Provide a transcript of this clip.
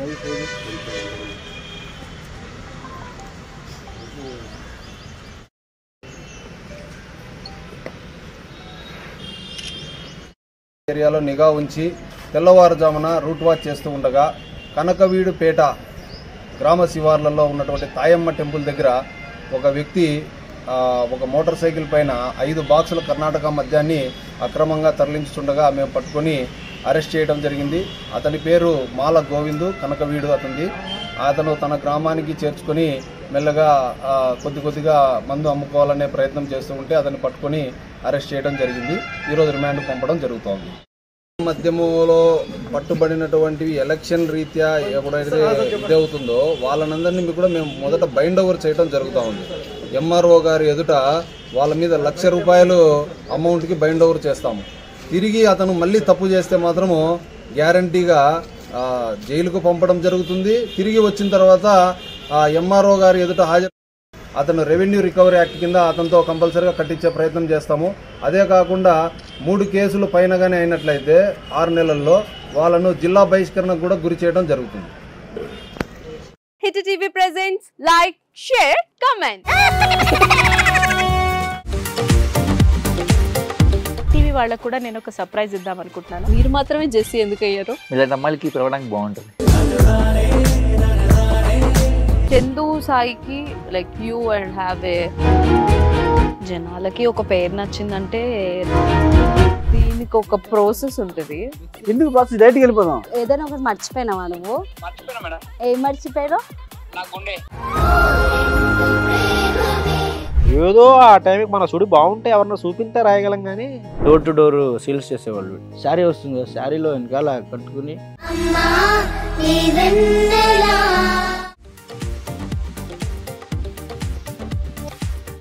ఏరియాలో నిఘా ఉంచి తెల్లవారుజామున రూట్ వాచ్ చేస్తూ ఉండగా కనకవీడుపేట గ్రామ శివార్లలో ఉన్నటువంటి తాయమ్మ టెంపుల్ దగ్గర ఒక వ్యక్తి ఒక మోటార్ సైకిల్ పైన 5 బాక్సుల కర్ణాటక మద్యాన్ని అక్రమంగా తరలించుతుండగా మేము పట్టుకొని అరెస్ట్ చేయడం జరిగింది. అతని పేరు మాల గోవిందు, కనకవీడు అతనిది. అతను తన గ్రామానికి చేర్చుకొని మెల్లగా కొద్దిగా మందు అమ్ముకోవాలనే ప్రయత్నం చేస్తూ ఉంటే అతన్ని పట్టుకొని అరెస్ట్ చేయడం జరిగింది. ఈరోజు రిమాండ్ పంపడం జరుగుతోంది. మద్యములో పట్టుబడినటువంటివి ఎలక్షన్ రీత్యా ఎప్పుడైతే ఇదవుతుందో వాళ్ళనందరినీ కూడా మేము మొదట బైండ్ ఓవర్ చేయడం జరుగుతూ ఉంది. ఎంఆర్ఓ గారి ఎదుట వాళ్ళ మీద ₹1,00,000 అమౌంట్కి బైండ్ ఓవర్ చేస్తాము. తిరిగి అతను మళ్ళీ తప్పు చేస్తే మాత్రము గ్యారంటీగా జైలుకు పంపడం జరుగుతుంది. తిరిగి వచ్చిన తర్వాత ఎంఆర్ఓ గారి ఎదుట హాజరు అతను రెవెన్యూ రికవరీ యాక్ట్ కింద అతనితో కంపల్సరీగా కట్టించే ప్రయత్నం చేస్తాము. అదే కాకుండా 3 కేసులు పైనగానే అయినట్లయితే 6 నెలల్లో వాళ్ళను జిల్లా బహిష్కరణకు కూడా గురి చేయడం జరుగుతుంది. Hit TV presents like, share, comment. TV వాళ్ళకు కూడా నేను ఒక సర్ప్రైజ్ ఇద్దాం అనుకుంటున్నాను. మీరు మాత్రమే జెస్సీ ఎందుకు అయ్యారు? ఇలాంటి అమ్మాయిలకి పిలవడానికి బాగుంటుంది. చందు సాయికి like you and have a జనాలకి ఒక పేరు నచ్చిందంటే దీనికి ఒక ప్రాసెస్ ఉంటుంది. ఎందుకు బాక్స్ డైరెక్ట్‌గా వెళ్ళిపోదాం. ఏదైనా ఒకటి మర్చిపోయినావా నువ్వు? మర్చిపోయినా మేడం. ఏం మర్చిపోయారు? నా గుండె. ఏదో ఆ టైంకి మన సుడి బాగుంటే ఎవరన్నా చూపింటే రాయగలం కానీ డోర్ టు డోర్ సేల్స్ చేసేవాళ్ళు. శారీ వస్తుంది, శారీలో వెనకాల కట్టుకుని